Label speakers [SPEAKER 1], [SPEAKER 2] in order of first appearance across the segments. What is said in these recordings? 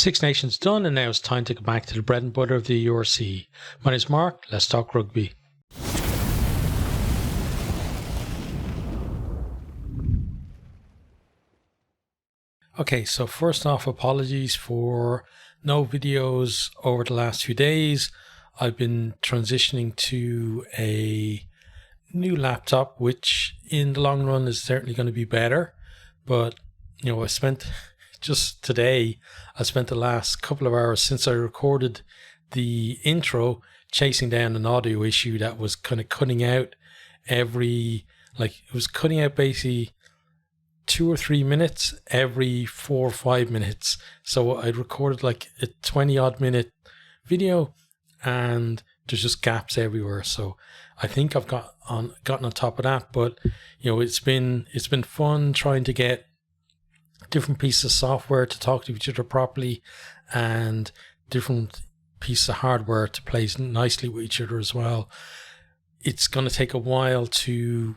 [SPEAKER 1] Six Nations done, and now it's time to go back to the bread and butter of the URC. My name is Mark, let's talk rugby. Okay, so first off, apologies for no videos over the last few days. I've been transitioning to a new laptop, which in the long run is certainly going to be better. But, I spent the last couple of hours since I recorded the intro chasing down an audio issue that was kind of cutting out basically 2 or 3 minutes every 4 or 5 minutes. So I'd recorded like a 20 odd minute video and there's just gaps everywhere. So I think I've gotten on top of that, but it's been fun trying to get different pieces of software to talk to each other properly and different pieces of hardware to play nicely with each other as well. It's going to take a while to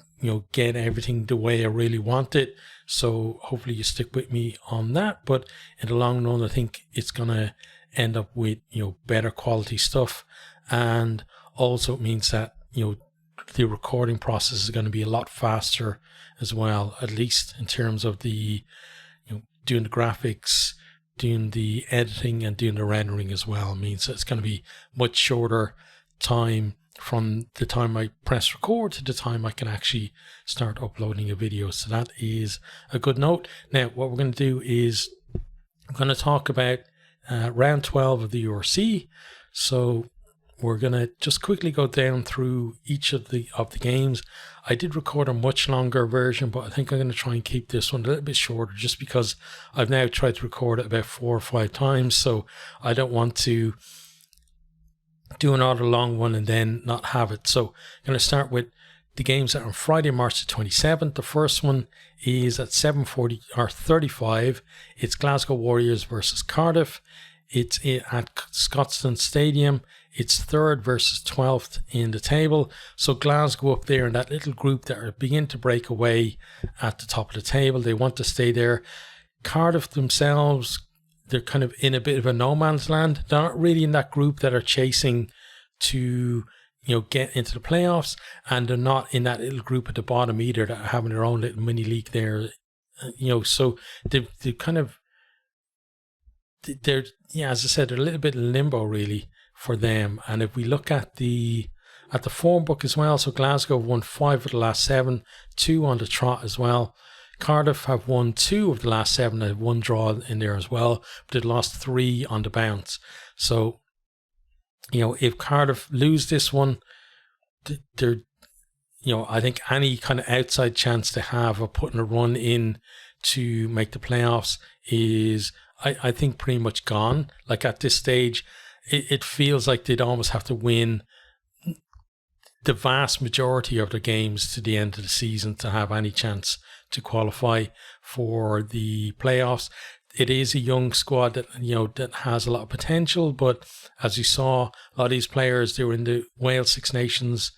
[SPEAKER 1] get everything the way I really want it. So hopefully you stick with me on that. But in the long run, I think it's going to end up with, better quality stuff. And also it means that, the recording process is going to be a lot faster as well, at least in terms of the, doing the graphics, doing the editing and doing the rendering as well. It means that it's going to be much shorter time from the time I press record to the time I can actually start uploading a video. So that is a good note. Now, what we're going to do is I'm going to talk about round 12 of the URC. So we're going to just quickly go down through each of the games. I did record a much longer version, but I think I'm going to try and keep this one a little bit shorter just because I've now tried to record it about 4 or 5 times. So I don't want to do another long one and then not have it. So I'm going to start with the games that are on Friday, March the 27th. The first one is at 7:35. It's Glasgow Warriors versus Cardiff. It's at Scotstoun Stadium. It's 3rd versus 12th in the table. So Glasgow up there in that little group that are beginning to break away at the top of the table. They want to stay there. Cardiff themselves, they're kind of in a bit of a no man's land. They're not really in that group that are chasing to, get into the playoffs. And they're not in that little group at the bottom either that are having their own little mini league there. So they're kind of, as I said, they're a little bit in limbo really for them. And if we look at the form book as well, so Glasgow have won 5 of the last 7, 2 on the trot as well. Cardiff have won 2 of the last 7 and have 1 draw in there as well, but they've lost 3 on the bounce. So, if Cardiff lose this one, they're, I think any kind of outside chance they have of putting a run in to make the playoffs is, I think, pretty much gone. Like at this stage, it feels like they'd almost have to win the vast majority of the games to the end of the season to have any chance to qualify for the playoffs. It is a young squad that that has a lot of potential, but as you saw, a lot of these players, they were in the Wales Six Nations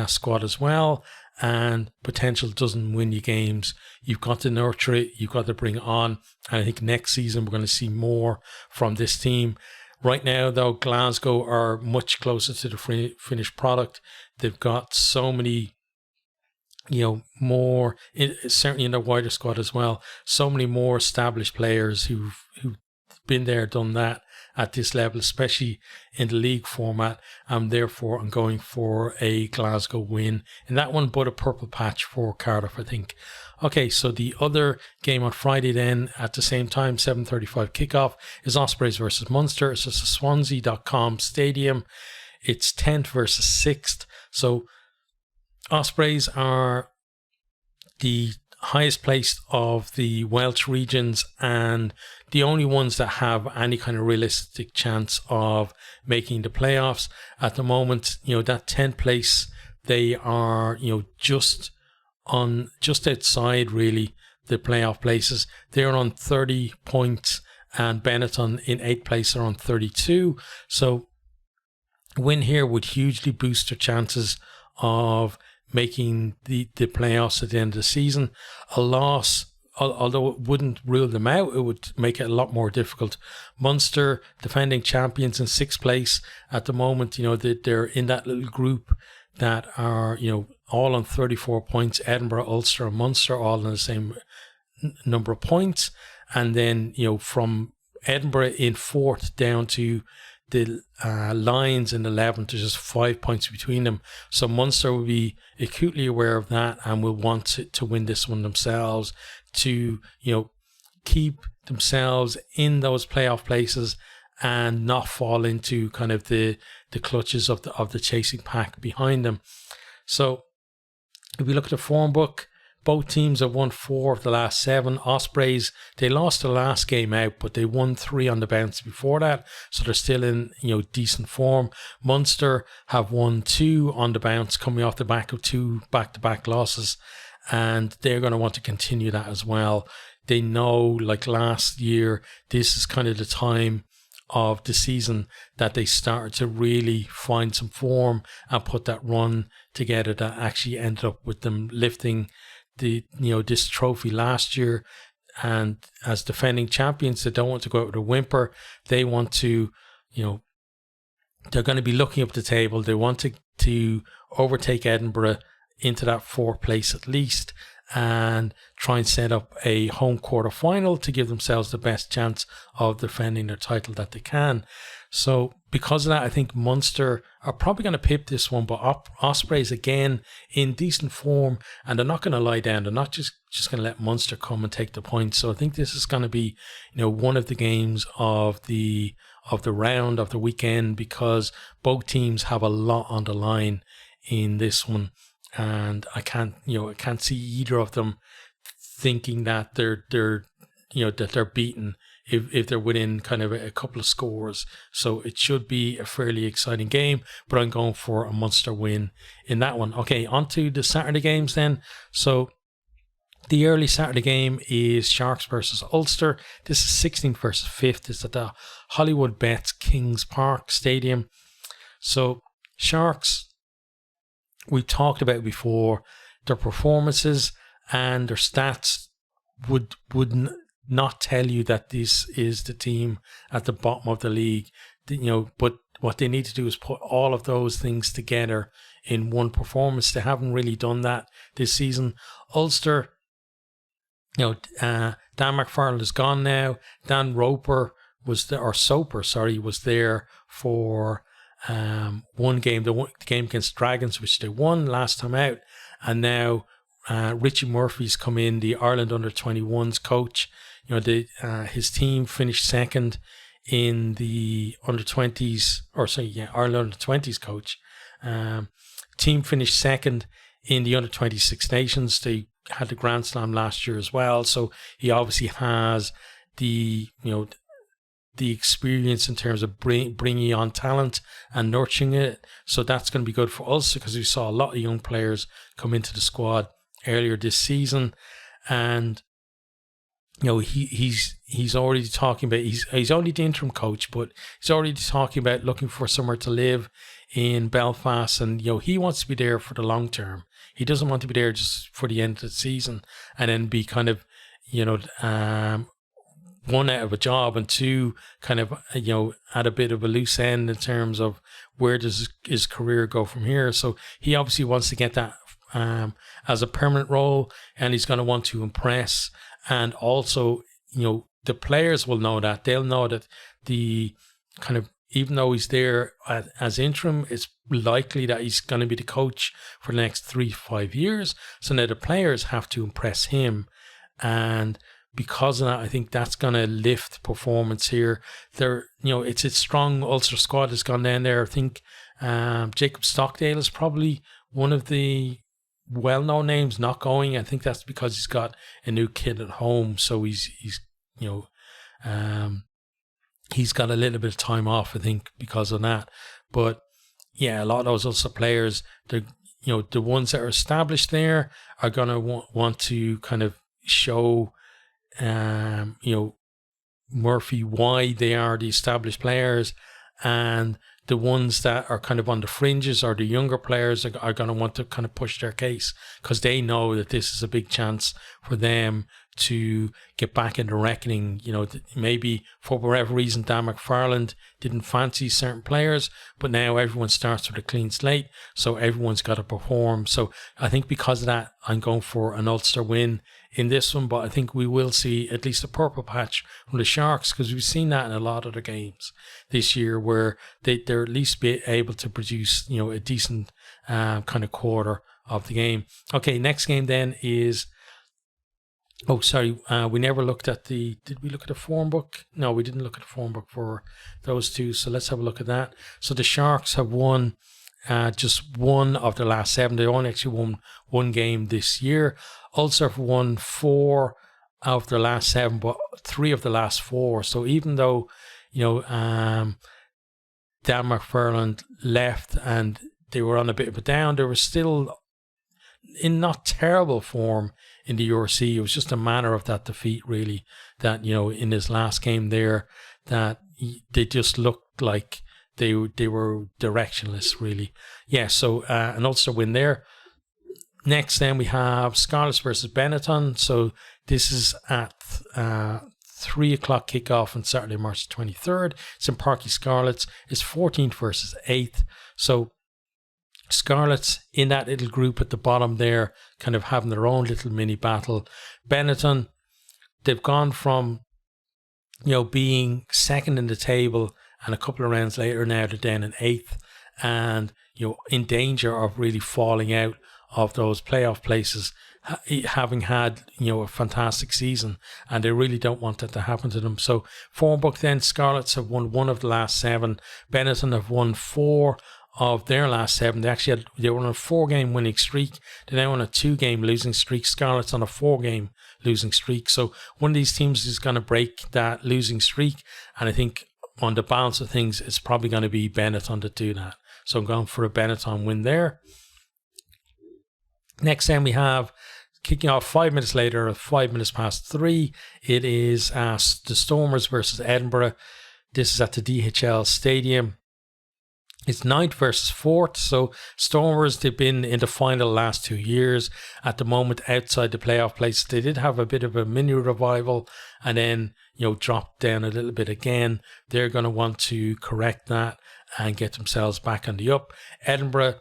[SPEAKER 1] squad as well, and potential doesn't win you games. You've got to nurture it, you've got to bring it on, and I think next season we're going to see more from this team. Right now, though, Glasgow are much closer to the finished product. They've got so many, more, certainly in the wider squad as well, so many more established players who've been there, done that at this level, especially in the league format. And therefore, I'm going for a Glasgow win in that one, but a purple patch for Cardiff, I think. Okay, so the other game on Friday then at the same time, 7:35 kickoff, is Ospreys versus Munster. It's just a Swansea.com stadium. It's 10th versus 6th. So Ospreys are the highest placed of the Welsh regions and the only ones that have any kind of realistic chance of making the playoffs. At the moment, that 10th place, they are, just outside really the playoff places. They're on 30 points and Benetton in 8th place are on 32. So win here would hugely boost their chances of making the playoffs at the end of the season. A loss although it wouldn't rule them out, it would make it a lot more difficult. Munster, defending champions in 6th place at the moment, they're in that little group that are, all on 34 points. Edinburgh, Ulster and Munster all on the same number of points. And then, from Edinburgh in 4th down to the Lions in 11th, there's just 5 points between them. So Munster will be acutely aware of that and will want to win this one themselves to, keep themselves in those playoff places and not fall into kind of the clutches of the chasing pack behind them. So if we look at the form book, both teams have won 4 of the last 7. Ospreys, they lost the last game out, but they won 3 on the bounce before that, so they're still in decent form. Munster have won 2 on the bounce, coming off the back of 2 back-to-back losses, and they're going to want to continue that as well. They know, like last year, this is kind of the time of the season that they started to really find some form and put that run together that actually ended up with them lifting this trophy last year. And as defending champions, they don't want to go out with a whimper. They want to, they're going to be looking up the table. They want to overtake Edinburgh into that 4th place at least, and try and set up a home quarter final to give themselves the best chance of defending their title that they can. So because of that, I think Munster are probably going to pip this one, but Ospreys again in decent form, and they're not going to lie down. They're not just going to let Munster come and take the points. So I think this is going to be, one of the games of the round of the weekend, because both teams have a lot on the line in this one, and I can't see either of them thinking that they're beaten if they're within kind of a couple of scores. So it should be a fairly exciting game, but I'm going for a Munster win in that one. Okay, on to the Saturday games then. So the early Saturday game is Sharks versus Ulster. This is 16th versus 5th. It's at the Hollywood Bets Kings Park Stadium. So Sharks, we talked about before, their performances and their stats would not tell you that this is the team at the bottom of the league, but what they need to do is put all of those things together in one performance. They haven't really done that this season. Ulster, Dan McFarland is gone now. Dan Soper was there for one game, the game against Dragons, which they won last time out, and now Richie Murphy's come in, the Ireland under-21s coach. His team finished second in the under-20s, Ireland under-20s coach. Team finished second in the under-20 Six Nations. They had the Grand Slam last year as well, so he obviously has the experience in terms of bringing on talent and nurturing it. So that's going to be good for us, because we saw a lot of young players come into the squad earlier this season, and he's already talking about he's only the interim coach, but he's already talking about looking for somewhere to live in Belfast, and he wants to be there for the long term. He doesn't want to be there just for the end of the season and then be kind of one, out of a job, and two, kind of at a bit of a loose end in terms of where does his career go from here. So he obviously wants to get that as a permanent role, and he's going to want to impress. And also, the players will know that. They'll know that the kind of, even though he's there as interim, it's likely that he's going to be the coach for the next 3 to 5 years. So now the players have to impress him, and because of that, I think that's going to lift performance here. It's a strong Ulster squad that's gone down there. I think Jacob Stockdale is probably one of the well-known names not going. I think that's because he's got a new kid at home, so he's got a little bit of time off, I think, because of that. But yeah, a lot of those Ulster players, the ones that are established there are going to want to kind of show Murphy why they are the established players, and the ones that are kind of on the fringes or the younger players are going to want to kind of push their case, because they know that this is a big chance for them to get back into reckoning. Maybe for whatever reason Dan McFarland didn't fancy certain players, but now everyone starts with a clean slate, so everyone's got to perform. So I think because of that, I'm going for an Ulster win in this one, but I think we will see at least a purple patch from the Sharks, because we've seen that in a lot of the games this year where they're at least be able to produce a decent kind of quarter of the game. Okay, next game then is we never looked at did we look at the form book? No, we didn't look at the form book for those two, so let's have a look at that. So the Sharks have won just one of the last 7. They only actually won one game this year. Ulster have won 4 of the last 7, but 3 of the last 4. So even though Dan McFarland left and they were on a bit of a down, they were still in not terrible form in the URC. It was just a manner of that defeat, really, that in his last game there, that they just looked like they were directionless, really. Yeah, so an Ulster win there. Next then we have Scarlets versus Benetton. So this is at 3 o'clock kickoff on Saturday, March 23rd. It's in Parky Scarlets. It's 14th versus 8th. So Scarlets in that little group at the bottom there, kind of having their own little mini battle. Benetton, they've gone from being second in the table, and a couple of rounds later now they're down in 8th, and in danger of really falling out of those playoff places, having had a fantastic season, and they really don't want that to happen to them. So form book then, Scarlets have won 1 of the last 7. Benetton have won 4 of their last 7. They were on a 4-game winning streak. They're now on a 2-game losing streak. Scarlets on a 4-game losing streak. So one of these teams is going to break that losing streak, and I think on the balance of things, it's probably going to be Benetton to do that. So I'm going for a Benetton win there. Next then we have, kicking off 5 minutes later, 5 minutes past 3, it is the Stormers versus Edinburgh. This is at the DHL Stadium. It's 9th versus 4th. So Stormers, they've been in the final last 2 years. At the moment, outside the playoff place, they did have a bit of a mini revival and then, dropped down a little bit again. They're going to want to correct that and get themselves back on the up. Edinburgh,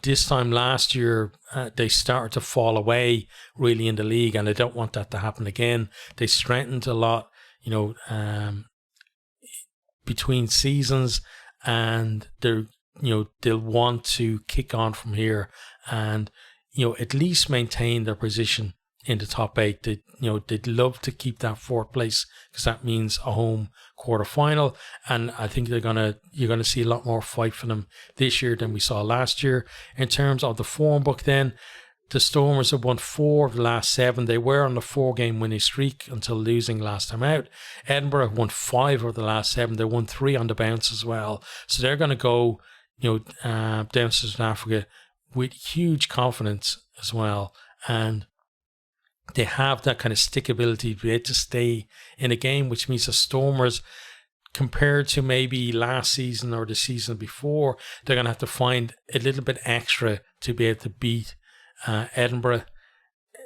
[SPEAKER 1] this time last year, they started to fall away really in the league, and I don't want that to happen again. They strengthened a lot, between seasons, and they'll want to kick on from here and at least maintain their position in the top 8. They'd love to keep that 4th place, because that means a home quarter final, and I think you're gonna see a lot more fight for them this year than we saw last year. In terms of the form book then, the Stormers have won 4 of the last 7. They were on the 4-game winning streak until losing last time out. Edinburgh have won 5 of the last 7. They won 3 on the bounce as well. So they're going to go, down to South Africa with huge confidence as well. And they have that kind of stickability to be able to stay in a game, which means the Stormers, compared to maybe last season or the season before, they're going to have to find a little bit extra to be able to beat Edinburgh,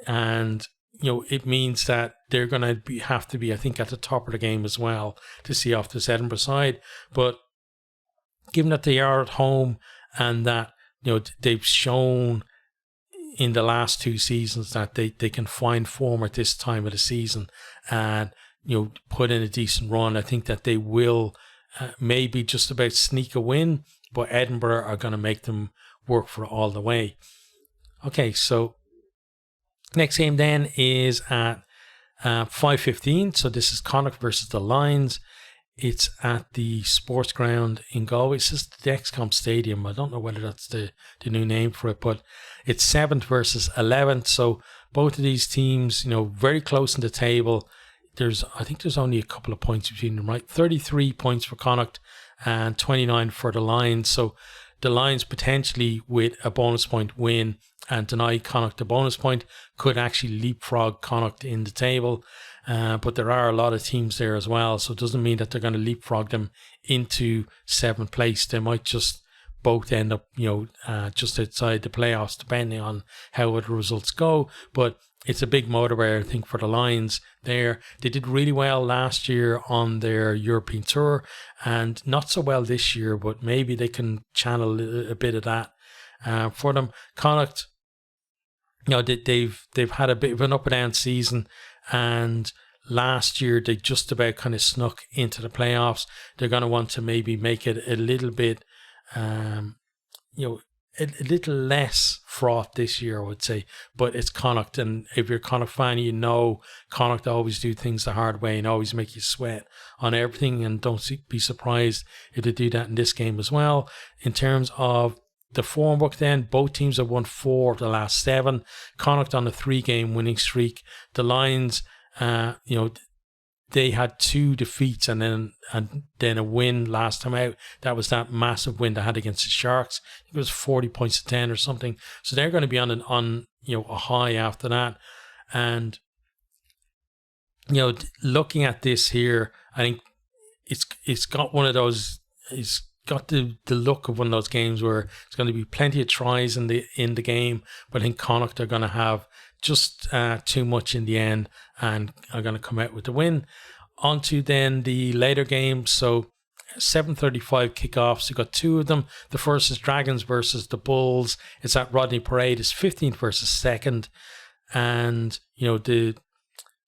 [SPEAKER 1] and it means that they're going to have to be, I think, at the top of the game as well to see off this Edinburgh side. But given that they are at home and that they've shown in the last 2 seasons that they can find form at this time of the season and put in a decent run, I think that they will maybe just about sneak a win, but Edinburgh are going to make them work for it all the way. Okay, so next game then is at 5:15. So this is Connacht versus the Lions. It's at the sports ground in Galway. It's just the XCOM Stadium. I don't know whether that's the new name for it, but it's 7th versus 11th. So both of these teams, very close in the table. I think there's only a couple of points between them, right? 33 points for Connacht and 29 for the Lions. So the Lions potentially with a bonus point win and deny Connacht the bonus point could actually leapfrog Connacht in the table. But there are a lot of teams there as well, so it doesn't mean that they're going to leapfrog them into 7th place. They might just both end up, just outside the playoffs, depending on how the results go. But it's a big motivator, I think, for the Lions there. They did really well last year on their European tour, and not so well this year, but maybe they can channel a bit of that for them. Connacht, they've had a bit of an up and down season, and last year they just about kind of snuck into the playoffs. They're going to want to maybe make it a little bit, a little less fraught this year, I would say. But it's Connacht, and if you're a Connacht fan, Connacht always do things the hard way and always make you sweat on everything, and don't be surprised if they do that in this game as well. In terms of the form book then, both teams have won 4 of the last 7. Connacht on a 3-game winning streak. The Lions, they had 2 defeats and then a win last time out. That was that massive win they had against the Sharks. I think it was 40 points to 10 or something. So they're going to be on a high after that. And looking at this here, I think it's got one of those. It's got the look of one of those games where it's going to be plenty of tries in the game, but I think Connacht are going to have just too much in the end and are going to come out with the win. On to then the later games. So 7:35 kickoffs. You've got 2 of them. The first is Dragons versus the Bulls. It's at Rodney Parade. It's 15th versus 2nd. And, the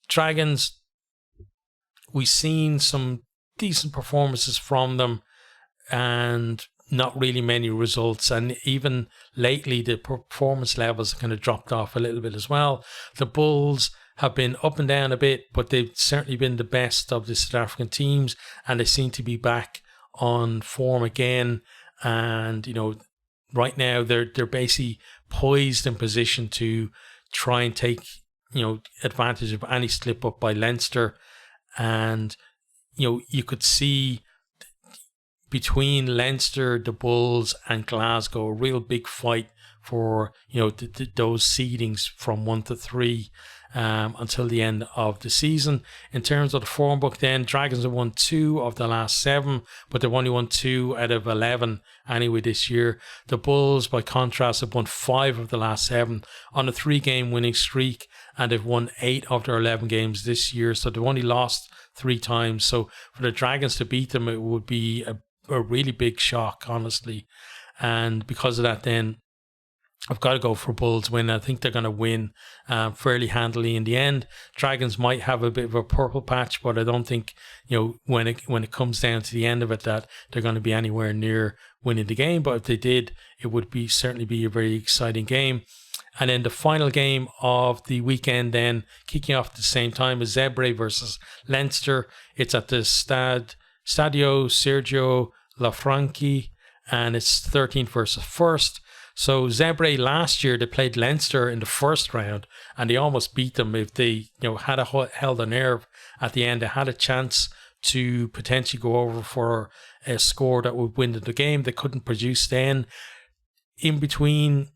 [SPEAKER 1] Dragons, we've seen some decent performances from them and not really many results, and even lately the performance levels have kind of dropped off a little bit as well. The Bulls have been up and down a bit, but they've certainly been the best of the South African teams, and they seem to be back on form again. And right now they're basically poised in position to try and take advantage of any slip up by Leinster. And you could see between Leinster, the Bulls and Glasgow, a real big fight for those seedings from 1 to 3 until the end of the season. In terms of the form book then, Dragons have won 2 of the last 7, but they've only won 2 out of 11 anyway this year. The Bulls, by contrast, have won 5 of the last 7 on a 3-game winning streak, and they've won 8 of their 11 games this year, so they've only lost 3 times. So for the Dragons to beat them, it would be a really big shock, honestly. And because of that, then I've got to go for Bulls win. I think they're going to win fairly handily in the end. Dragons might have a bit of a purple patch, but I don't think when it comes down to the end of it that they're going to be anywhere near winning the game. But if they did, it would certainly be a very exciting game. And then the final game of the weekend then, kicking off at the same time, is Zebre versus Leinster. It's at the Stadio Sergio Lafranchi, and it's 13th versus 1st. So Zebre last year, they played Leinster in the first round, and they almost beat them. If they had held a nerve at the end, they had a chance to potentially go over for a score that would win the game. They couldn't produce then. In between,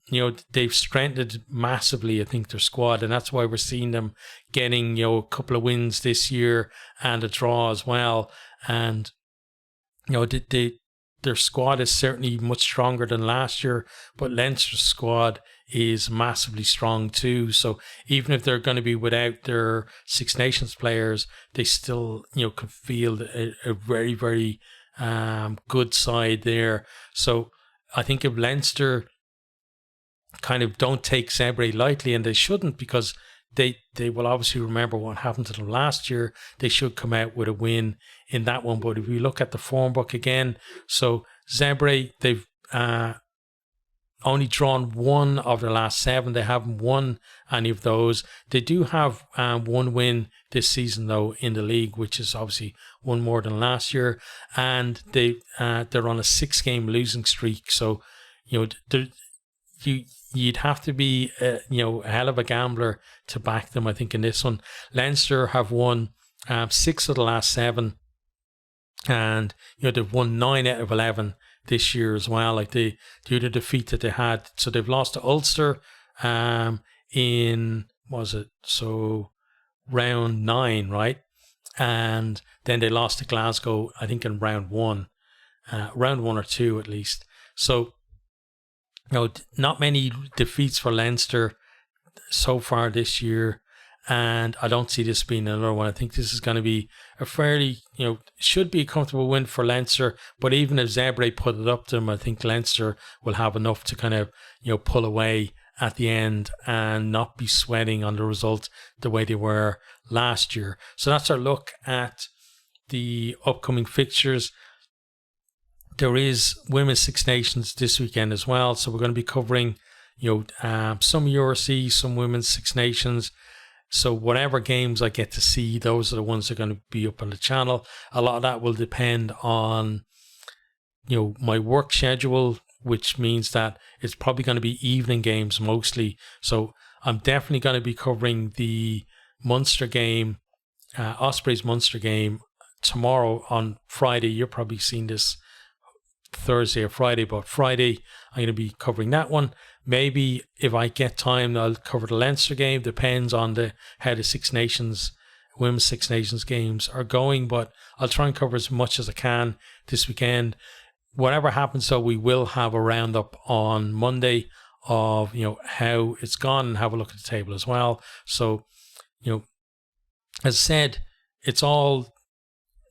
[SPEAKER 1] they've strengthened massively, I think, their squad, and that's why we're seeing them getting a couple of wins this year and a draw as well. And their squad is certainly much stronger than last year, but Leinster's squad is massively strong too. So even if they're going to be without their Six Nations players, they still can field a very, very good side there. So I think if Leinster kind of don't take Zebre lightly, and they shouldn't, because they will obviously remember what happened to them last year, they should come out with a win in that one. But if we look at the form book again, so Zebre, they've only drawn 1 of their last 7. They haven't won any of those. They do have 1 win this season, though, in the league, which is obviously 1 more than last year. And they're on a 6-game losing streak. So, you'd have to be a hell of a gambler to back them, I think, in this one. Leinster have won 6 of the last 7, and they've won 9 out of 11 this year as well, like due to the defeat that they had. So they've lost to Ulster in round 9, right? And then they lost to Glasgow, I think, in round 1 or 2 at least. So, not many defeats for Leinster so far this year, and I don't see this being another one. I think this is going to be a fairly, should be a comfortable win for Leinster, but even if Zebre put it up to them, I think Leinster will have enough to kind of, pull away at the end and not be sweating on the result the way they were last year. So that's our look at the upcoming fixtures. There is Women's Six Nations this weekend as well, so we're going to be covering some URC, some Women's Six Nations. So whatever games I get to see, those are the ones that are going to be up on the channel. A lot of that will depend on my work schedule, which means that it's probably going to be evening games mostly. So I'm definitely going to be covering the Munster game, Ospreys Munster game tomorrow on Friday. You're probably seeing this Thursday or Friday, but Friday I'm going to be covering that one. Maybe if I get time, I'll cover the Leinster game. Depends on how the Six Nations, Women's Six Nations games are going, but I'll try and cover as much as I can this weekend. Whatever happens, though, we will have a roundup on Monday of how it's gone and have a look at the table as well. So as I said, it's all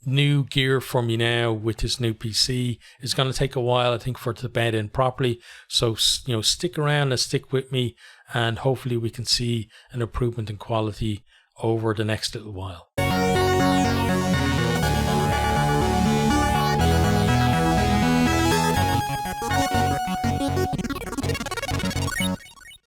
[SPEAKER 1] new gear for me now with this new PC. It's going to take a while, I think, for it to bed in properly. So stick around and stick with me, and hopefully we can see an improvement in quality over the next little while.